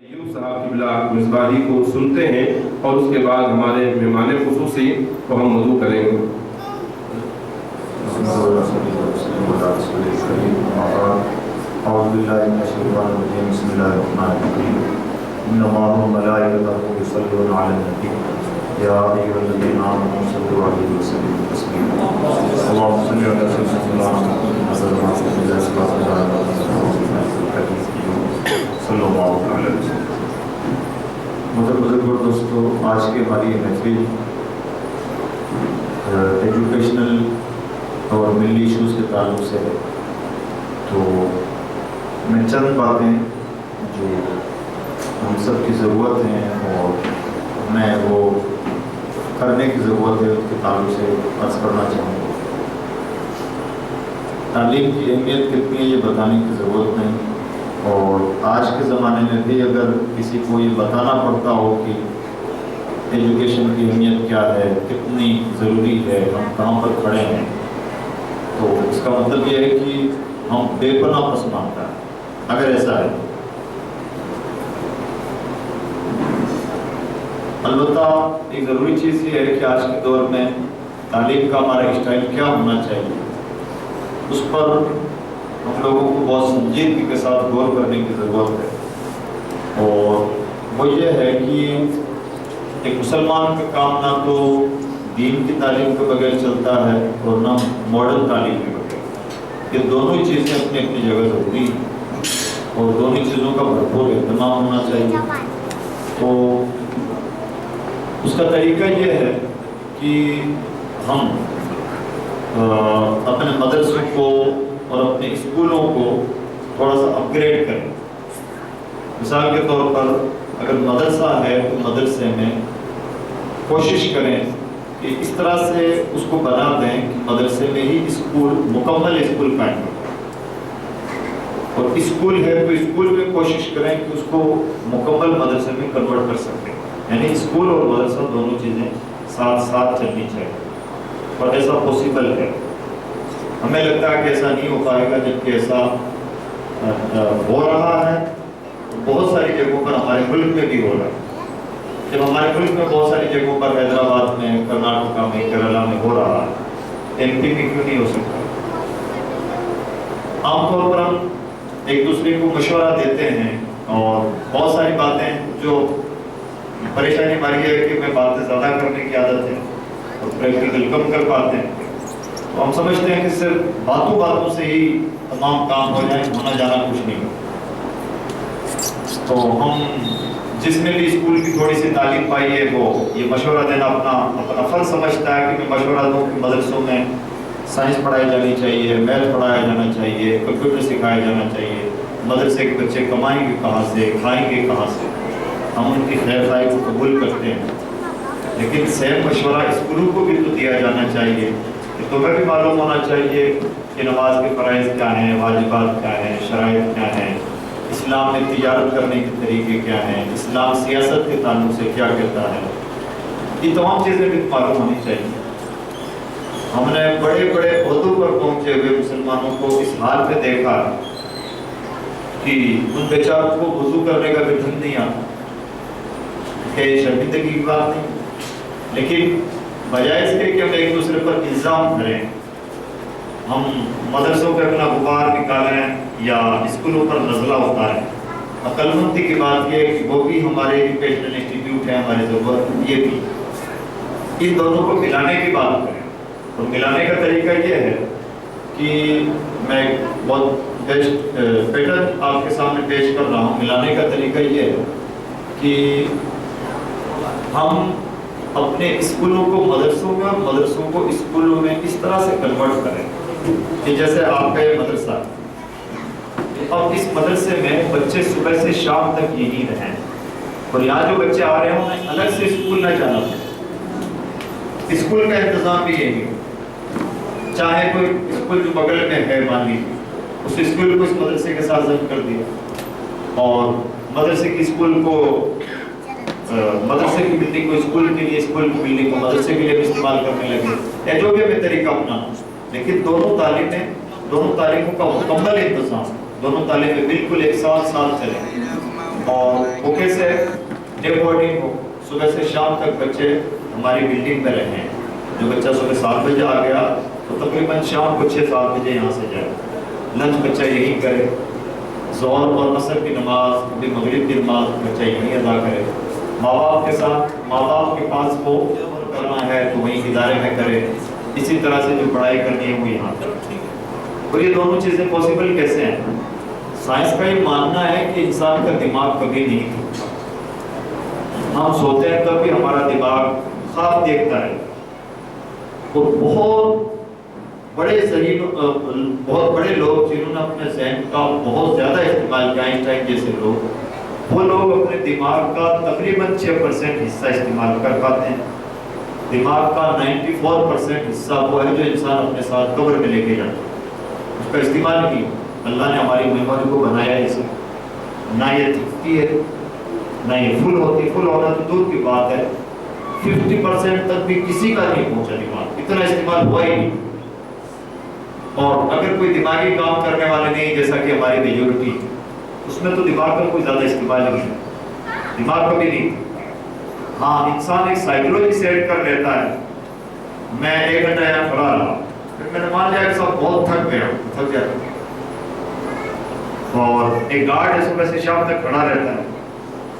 ایوب صاحب قبلہ مصباحی کو سنتے ہیں اور اس کے بعد ہمارے مہمان خصوصی کو ہم موضوع کریں گے۔ اعوذ باللہ من الشیطان الرجیم، بسم اللہ الرحمن الرحیم۔ ان اللہ وملائکتہ یصلون علی النبی یا ایھا الذین آمنوا صلوا علیہ وسلموا تسلیما۔ اللہم صل علی سیدنا محمد صلی اللہ علیہ وسلم۔ بزرگوں دوستو، آج کی ہماری محفل ایجوکیشنل اور ملی ایشوز کے تعلق سے ہے، تو میں چند باتیں جو ہم سب کی ضرورت ہیں اور میں وہ کرنے کی ضرورت ہے اس کے تعلق سے عرض کرنا چاہوں گا۔ تعلیم کی اہمیت کتنی ہے یہ بتانے کی ضرورت نہیں، اور آج کے زمانے میں بھی اگر کسی کو یہ بتانا پڑتا ہو کہ ایجوکیشن کی اہمیت کیا ہے، کتنی ضروری ہے، ہم کہاں پر کھڑے ہیں، تو اس کا مطلب یہ ہے کہ ہم بے پناہ پسماندہ ہیں اگر ایسا ہے۔ البتہ ایک ضروری چیز یہ ہے کہ آج کے دور میں تعلیم کا ہمارا اسٹائل کیا ہونا چاہیے، اس پر ہم لوگوں کو بہت سنجیدگی کے ساتھ غور کرنے کی ضرورت ہے، اور وہ یہ ہے کہ ایک مسلمان کا کام نہ تو دین کی تعلیم کے بغیر چلتا ہے اور نہ ماڈرن تعلیم کے بغیر۔ یہ دونوں چیزیں اپنی اپنی جگہ ضروری ہیں اور دونوں چیزوں کا بھرپور اہتمام ہونا چاہیے۔ تو اس کا طریقہ یہ ہے کہ ہم اپنے مدرسوں کو اور اپنے اسکولوں کو تھوڑا سا اپ گریڈ کریں۔ مثال کے طور پر اگر مدرسہ ہے تو مدرسے میں کوشش کریں کہ اس طرح سے اس کو بنا دیں کہ مدرسے میں ہی اسکول مکمل اسکول قائم ہو، اور اسکول ہے تو اسکول میں کوشش کریں کہ اس کو مکمل مدرسے میں کنورٹ کر سکیں، یعنی اسکول اور مدرسہ دونوں چیزیں ساتھ ساتھ چلنی چاہیے، اور ایسا پاسبل ہے۔ ہمیں لگتا ہے کہ ایسا نہیں ہو پائے گا، جبکہ ایسا ہو رہا ہے بہت ساری جگہوں پر، ہمارے ملک میں بھی ہو رہا ہے۔ جب ہمارے ملک میں بہت ساری جگہوں پر، حیدرآباد میں، کرناٹکا میں، کیرلا میں ہو رہا ہے، ایم پی میں کیوں نہیں ہو سکتا؟ عام طور پر ہم ایک دوسرے کو مشورہ دیتے ہیں، اور بہت ساری باتیں جو پریشانی ہماری ہے کہ میں باتیں زیادہ کرنے کی عادت ہے اور پریکٹیکل کم کر پاتے ہیں، تو ہم سمجھتے ہیں کہ صرف باتوں باتوں سے ہی تمام کام ہو جائیں، ہونا جانا کچھ نہیں ہو۔ تو ہم جس نے بھی اسکول کی تھوڑی سی تعلیم پائی ہے وہ یہ مشورہ دینا اپنا فرض سمجھتا ہے کہ میں مشورہ دوں کہ مدرسوں میں سائنس پڑھائی جانی چاہیے، میتھ پڑھایا جانا چاہیے، کمپیوٹر سکھایا جانا چاہیے، مدرسے کے بچے کمائیں گے کہاں سے، کھائیں گے کہاں سے، ہم ان کی خیر خواہی کو قبول کرتے ہیں، لیکن سیم مشورہ اسکولوں کو بھی تو دیا جانا چاہیے کہ تمہیں بھی معلوم ہونا چاہیے کہ نماز کے فرائض کیا ہیں، واجبات کیا ہیں، شرائط کیا ہیں، اسلام میں تجارت کرنے کے طریقے کیا ہیں، اسلام سیاست کے تعلق سے کیا کہتا ہے، یہ تمام چیزیں بھی معلوم ہونی چاہیے۔ ہم نے بڑے بڑے عہدوں پر پہنچے ہوئے مسلمانوں کو اس حال پہ دیکھا کہ ان بیچاروں کو وضو کرنے کا بھی ڈھنگ نہیں آتا، کہ یہ شرمندگی کی بات نہیں، لیکن بجائے اس کے کہ ہم ایک دوسرے پر الزام کریں، ہم مدرسوں پہ اپنا غبار نکالیں یا اسکولوں پر نزلہ اتاریں، عقل مندی کی بات یہ ہے کہ وہ بھی ہمارے ایجوکیشنل انسٹیٹیوٹ ہیں، ہماری ضرورت یہ بھی، ان دونوں کو ملانے کی بات کریں۔ اور ملانے کا طریقہ یہ ہے کہ میں بہت بیسٹ پیٹرن آپ کے سامنے پیش کر رہا ہوں۔ ملانے کا طریقہ یہ ہے کہ ہم اپنے اسکولوں کو مدرسوں میں اور مدرسوں کو اسکولوں میں اس طرح سے کنورٹ کریں کہ جیسے آپ کا یہ مدرسہ ہے، اب اس مدرسے میں بچے صبح سے شام تک یہیں رہیں، اور یہاں جو بچے آ رہے ہیں انہیں الگ سے اسکول نہ جانا پڑے، اسکول کا انتظام بھی یہی ہے، چاہے کوئی اسکول جو بغل میں ہے مان لیجیے، اس اسکول کو اس مدرسے کے ساتھ ضم کر دیا، اور مدرسے کی اسکول کو مدرسے کی بلڈنگ کو اسکول کے لیے، اسکول کی بلڈنگ کو مدرسے کے لیے بھی استعمال کرنے لگے، یا جو بھی ہمیں طریقہ اپنانا، لیکن دونوں تعلیموں کا مکمل انتظام، دونوں تعلیمیں بالکل ایک ساتھ چلیں۔ اور بھوکے سے ڈے بورڈنگ ہو، صبح سے شام تک بچے ہماری بلڈنگ میں رہے ہیں. جو بچہ صبح 7 بجے آ گیا تو تقریباً شام کو 6-7 بجے یہاں سے جائے. لنچ بچہ یہی کرے، ظہر اور عصر کی نماز، کبھی مغرب کی نماز بچہ یہی ادا کرے. ماں باپ کے ساتھ، ماں باپ کے پاس ہو کرنا ہے تو وہیں ادارے میں کرے. اسی طرح سے جو پڑھائی کرنی ہے وہ یہاں کرے. اور یہ دونوں چیزیں پاسبل کیسے ہیں؟ سائنس کا یہ ماننا ہے کہ انسان کا دماغ کبھی نہیں تھکتا. ہم سوتے ہیں تب بھی ہمارا دماغ خواب دیکھتا ہے. اور بہت بڑے لوگ جنہوں نے اپنے ذہن کا بہت زیادہ استعمال کیا، آئنسٹائن جیسے لوگ، وہ لوگ اپنے دماغ کا تقریباً 6% حصہ استعمال کر پاتے ہیں. دماغ کا 94% حصہ وہ ہے جو انسان اپنے ساتھ قبر میں لے کے جاتا ہے. اس کا استعمال نہیں. اللہ نے ہماری میموری کو بنایا اسے، نہ یہ تھکتی ہے نہ یہ فل ہوتی. فل ہونا تو دور کی بات ہے، 50% تک بھی کسی کا نہیں پہنچا دماغ، اتنا استعمال ہوا ہی نہیں. اور اگر کوئی دماغی کام کرنے والے نہیں جیسا کہ ہماری میجورٹی، اس میں تو دماغ کا کوئی زیادہ استعمال نہیں ہے. دماغ کبھی نہیں. ہاں انسان ایک سائیکولوجی سیٹ کر لیتا ہے. میں 1 گھنٹہ یہاں کھڑا رہا، پھر میں نے مان لیا کہ صاحب بہت تھک گیا، تھک جاتا. اور ایک گارڈ ہے صبح سے شام تک کھڑا رہتا ہے.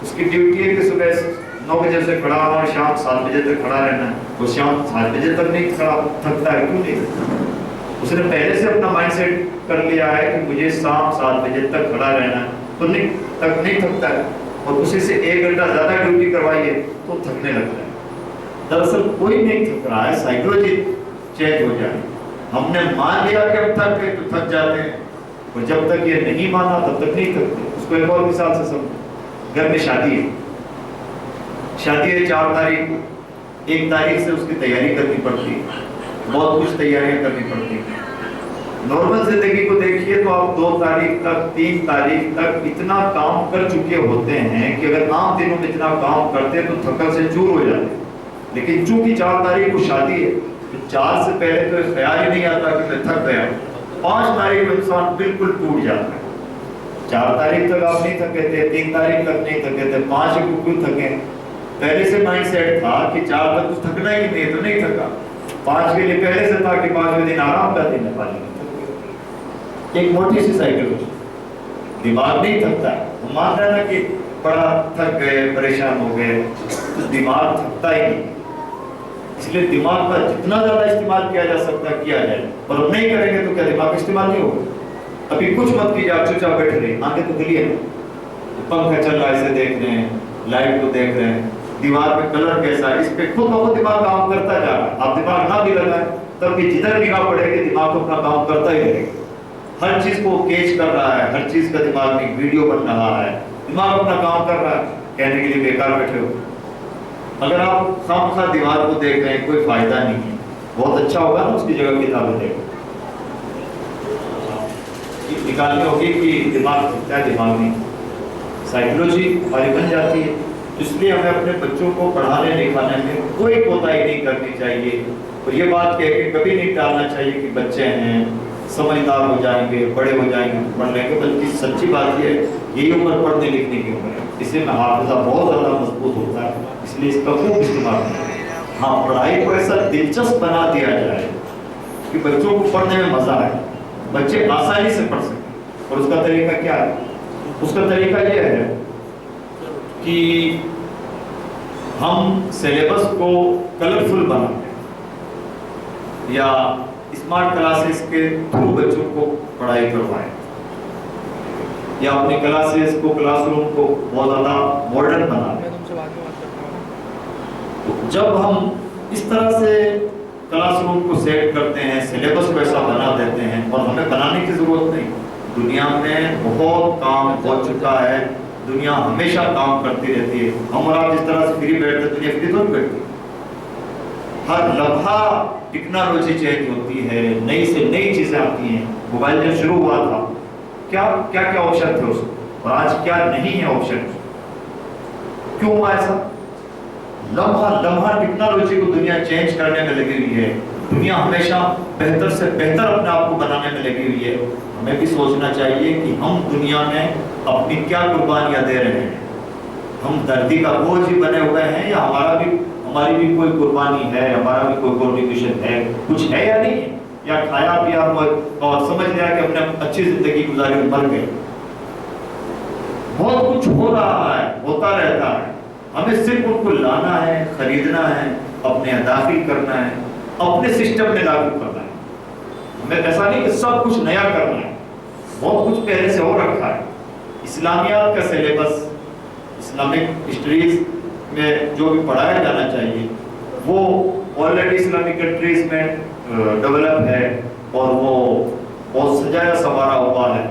اس کی ڈیوٹی ہے کہ صبح 9 بجے سے کھڑا ہوا اور شام 7 بجے تک کھڑا رہنا ہے. وہ شام 7 بجے تک نہیں تھکتا ہے. کیوں نہیں تھکتا؟ اس نے پہلے سے اپنا مائنڈ سیٹ کر لیا ہے کہ مجھے شام 7 بجے تک کھڑا رہنا ہے، تو نہیں تھکتا ہے. اور اسی سے 1 گھنٹہ زیادہ ڈیوٹی کروائیے تو تھکنے لگتا ہے. دراصل کوئی نہیں تھک رہا ہے، سائیکولوجی چینج ہو جائے. ہم نے مان لیا کہ ہم تھک گئے تو تھک جاتے ہیں، اور جب تک یہ نہیں مانا تب تک نہیں تھکتے. اس کو ایک اور مثال سے سمجھو. گھر میں شادی ہے، 4 تاریخ کو. 1 تاریخ سے اس کی تیاری کرنی پڑتی ہے، بہت کچھ تیاریاں کرنی پڑتی ہیں. نارمل زندگی کو دیکھیے تو آپ 2 تاریخ تک 3 تاریخ تک اتنا کام کر چکے ہوتے ہیں کہ اگر عام دنوں میں اتنا کام کرتے تو تھکن سے چور ہو جاتے. لیکن چونکہ 4 تاریخ کو شادی ہے تو 4 سے پہلے تو خیال ہی نہیں آتا کہ میں تھک گیا. 5 تاریخ کو انسان بالکل ٹوٹ جاتا ہے. 4 تاریخ تک آپ نہیں تھکے تھے، 3 تاریخ تک نہیں تھکے تھے، 5 کو کیوں تھکے؟ پہلے سے مائنڈ سیٹ تھا کہ 4 تک تو تھکنا ہی نہیں تو نہیں تھکا. 5 کے لیے پہلے سے تھا کہ 5ویں دن آرام کا دن ہے. ایک موٹی سی سائیکل. دماغ نہیں تھکتا ہے. ہم مان رہے ہیں نا کہ بڑا تھک گئے، پریشان ہو گئے، تو دماغ تھکتا ہی نہیں. اس لیے دماغ کا جتنا زیادہ استعمال کیا جا سکتا ہے کیا جائے. اور ہم نہیں کریں گے تو کیا دماغ استعمال نہیں ہوگا؟ ابھی کچھ مت کیجیے، آپ چپ چاپ بیٹھ رہے ہیں، آنکھیں تو کھلی ہیں، پنکھا چل رہا ہے اسے دیکھ رہے ہیں، لائٹ کو دیکھ رہے ہیں، دیوار پہ کلر کیسا ہے، اس پہ خود بخود دماغ کام کرتا جا رہا ہے. آپ دماغ نہ بھی لگائیں تب بھی جدھر نگاہ پڑے گی دماغ کو اپنا کام کرتا ہی رہے گا. ہر چیز کو کیچ کر رہا ہے، ہر چیز کا دماغ میں ویڈیو بن رہا ہے، دماغ اپنا کام کر رہا ہے. کہنے کے لیے بیکار بیٹھے ہو. اگر آپ خامخواہ دیوار کو دیکھ رہے ہیں کوئی فائدہ نہیں ہے. بہت اچھا ہوگا نا اس کی جگہ کتابیں دیکھیں. نکالنی ہوگی کہ دماغ کیا دماغ نہیں. سائیکولوجی ہماری بن جاتی ہے. اس لیے ہمیں اپنے بچوں کو پڑھانے لکھانے میں کوئی کوتاہی نہیں کرنی چاہیے. اور یہ بات کہہ کے کبھی نہیں ٹالنا چاہیے کہ بچے ہیں سمجھدار ہو جائیں گے، بڑے ہو جائیں گے تو پڑھ لیں گے. بلکہ سچی بات یہ ہے یہی عمر پڑھنے لکھنے کی عمر ہے. اس میں حافظہ بہت زیادہ مضبوط ہوتا ہے. اس لیے اس کا خوب استعمال کریں. ہاں پڑھائی کو ایسا دلچسپ بنا دیا جائے کہ بچوں کو پڑھنے میں مزہ آئے، بچے آسانی سے پڑھ سکیں. اور اس کا طریقہ کیا ہے؟ اس کا طریقہ یہ ہے کہ ہم سلیبس کو کلرفل بناتے ہیں یا اسمارٹ کلاسز کے تھرو بچوں کو پڑھائی کروائیں، یا اپنی کلاسز کو، کلاس روم کو بہت زیادہ ماڈرن بنا دیں. جب ہم اس طرح سے کلاس روم کو سیٹ کرتے ہیں، سلیبس کو ایسا بنا دیتے ہیں، اور ہمیں بنانے کی ضرورت نہیں. دنیا میں بہت کام ہو چکا ہے، دنیا ہمیشہ کام کرتی رہتی ہے. ہم اور آپ جس طرح سے فری بیٹھتے ہیں دنیا فری تو نہیں بیٹھتی. ہر لمحہ ٹیکنالوجی چینج ہوتی ہے، نئی سے نئی چیزیں آتی ہیں. موبائل جب شروع ہوا تھا کیا آپشن تھے اس کو، اور آج کیا نہیں ہے آپشن. کیوں ہوا ایسا؟ لمحہ ٹیکنالوجی کو دنیا چینج کرنے میں لگی ہوئی ہے. دنیا ہمیشہ بہتر سے بہتر اپنے آپ کو بنانے میں لگی ہوئی ہے. ہمیں بھی سوچنا چاہیے کہ ہم دنیا میں اپنی کیا قربانیاں دے رہے ہیں. ہم دھرتی کا بوجھ ہی بنے ہوئے ہیں یا ہماری بھی کوئی قربانی ہے, ہمارا بھی کوئی کنٹریبیوشن ہے, کچھ ہے یا نہیں ہے, یا کھایا پیا اور سمجھ لیا کہ ہم نے اچھی زندگی گزاری اور مر گئے. بہت کچھ ہو رہا ہے, ہوتا رہتا ہے. ہمیں صرف ان کو لانا ہے, خریدنا ہے, اپنے داخل کرنا ہے, اپنے سسٹم میں لاگو کرنا ہے. ہمیں ایسا نہیں کہ سب کچھ نیا کرنا ہے, بہت کچھ پہلے سے ہو رکھا ہے. اسلامیات کا سلیبس, اسلامک ہسٹریز میں جو بھی پڑھایا جانا چاہیے وہ آلریڈی اسلامک کنٹریز میں ڈیولپ ہے اور وہ بہت سجایا سنوارا ہوا ہے.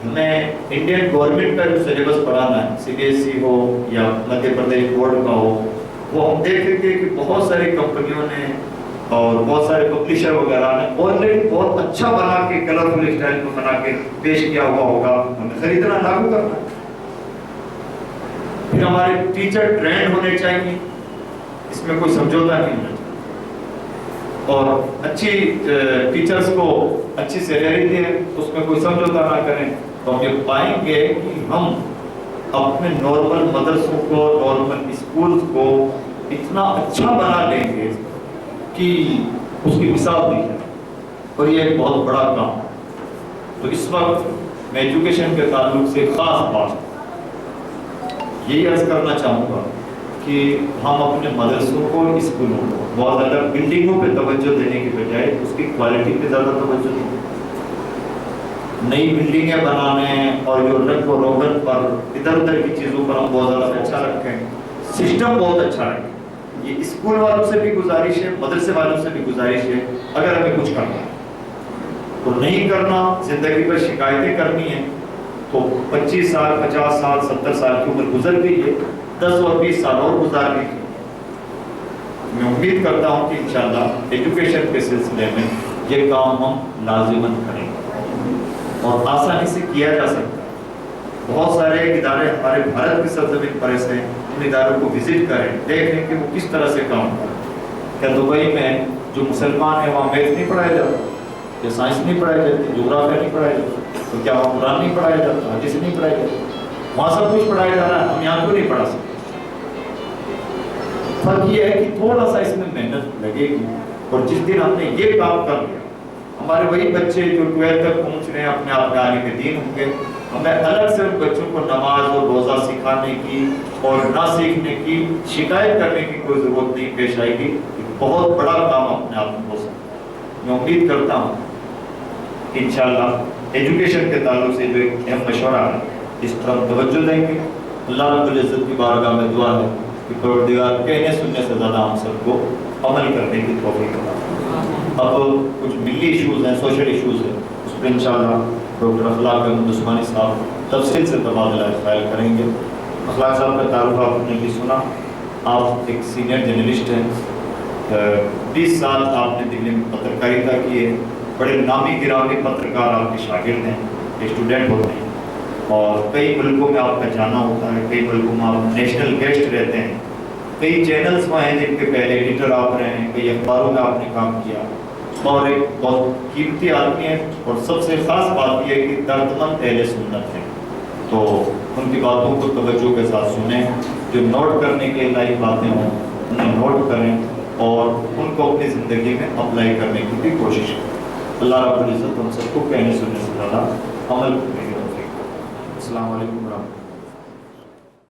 ہمیں انڈین گورنمنٹ کا جو سلیبس پڑھانا ہے, سی بی ایس سی ہو یا مدھیہ پردیش بورڈ کا ہو, وہ ہم دیکھیں گے کہ بہت ساری کمپنیوں نے اور بہت سارے پبلشر وغیرہ نے آلریڈی بہت اچھا بنا کے, کلرفل اسٹائل میں بنا کے پیش کیا ہوا ہوگا. ہمیں خریدنا, لاگو کرنا. پھر ہمارے ٹیچر ٹرینڈ ہونے چاہیے, اس میں کوئی سمجھوتا نہیں ہونا چاہیے, اور اچھی ٹیچرز کو اچھی سیلری دیں, اس میں کوئی سمجھوتا نہ کریں. تو ہم یہ پائیں گے کہ ہم اپنے نارمل مدرسوں کو, نارمل اسکولز کو اتنا اچھا بنا لیں گے کہ اس کی مثال دی جائے, اور یہ ایک بہت بڑا کام. تو اس وقت میں ایجوکیشن کے تعلق سے خاص بات یہی عرض کرنا چاہوں گا کہ ہم اپنے مدرسوں کو, اسکولوں کو بہت زیادہ بلڈنگوں پہ توجہ دینے کی بجائے اس کی کوالٹی پہ زیادہ توجہ دیں. نئی بلڈنگیں بنانے اور جو رنگ و روغن پر, ادھر ادھر کی چیزوں پر ہم بہت زیادہ اچھا رکھیں, سسٹم بہت اچھا رکھیں. یہ اسکول والوں سے بھی گزارش ہے, مدرسے والوں سے بھی گزارش ہے, اگر ہمیں کچھ کرنا ہے اور نہیں کرنا, زندگی پر شکایتیں کرنی ہیں, تو 25 سال 50 سال 70 سال کی عمر گزر گئی ہے, 10 اور 20 سال اور گزار گئی. میں امید کرتا ہوں کہ انشاءاللہ ایجوکیشن کے سلسلے میں یہ کام ہم لازماً کریں گے اور آسانی سے کیا جا سکتا ہے. بہت سارے ادارے ہمارے بھارت کی سرزمین پر ایسے ہیں, ان اداروں کو وزٹ کریں, دیکھیں کہ وہ کس طرح سے کام کریں. کیا دبئی میں جو مسلمان ہیں وہاں میتھ نہیں پڑھایا جاتا, یا سائنس نہیں پڑھائی جاتی, جغرافیہ نہیں پڑھایا جاتا, تو کیا وہاں قرآن نہیں پڑھایا جاتا, حدیث نہیں پڑھائی جاتی؟ وہاں سب کچھ پڑھایا جا رہا ہے, ہم یہاں کیوں نہیں پڑھا سکتے؟ فرق یہ ہے کہ تھوڑا سا اس میں محنت لگے گی, اور جس دن ہم نے یہ کام کر لیا, ہمارے وہی بچے جو 12 تک پہنچ رہے ہیں اپنے آپ میں عالم دین ہوں گے. ہمیں الگ سے ان بچوں کو نماز اور روزہ سکھانے کی اور نہ سیکھنے کی, شکایت کرنے کی کوئی ضرورت نہیں پیش آئے گی. بہت بڑا کام اپنے آپ میں ہو سکتا ہے. میں امید کرتا ہوں کہ انشاءاللہ ایجوکیشن کے تعلق سے جو ایک اہم مشورہ ہے اس طرف توجہ دیں گے. اللہ رب العزت کی بارگاہ میں دعا ہے کہ پروردگار کہنے سننے سے زیادہ ہم سب کو عمل کرنے کی توفیق عطا فرمائے. اب کچھ ملی ایشوز ہیں, سوشل ایشوز ہیں, اس پہ انشاءاللہ ڈاکٹر اخلاق احمد عثمانی صاحب تفصیل سے تبادلہ خیال کریں گے. اخلاق صاحب کا تعارف آپ نے بھی سنا, آپ ایک سینئر جرنلسٹ ہیں, 20 سال آپ نے دلی میں پترکاریتا کی ہے, بڑے نامی گرامی پترکار آپ کے شاگرد ہیں, اسٹوڈنٹ ہوتے ہیں, اور کئی ملکوں میں آپ کا جانا ہوتا ہے, کئی ملکوں میں آپ نیشنل گیسٹ رہتے ہیں, کئی چینلز میں ہیں جن کے پہلے ایڈیٹر آپ رہے ہیں, کئی اخباروں میں آپ نے کام کیا, اور ایک بہت قیمتی آدمی ہے. اور سب سے خاص بات یہ ہے کہ دردمند اہل سنت ہیں, تو ان کی باتوں کو توجہ کے ساتھ سنیں, جو نوٹ کرنے کے لائق باتیں ہوں انہیں نوٹ کریں اور ان کو اپنی زندگی میں اپلائی کرنے کی بھی کوشش کریں. اللہ رب العزت ہم سب کو کہنے سننے سے زیادہ عمل کرنے کی توفیق. السلام علیکم ورحمۃ اللہ.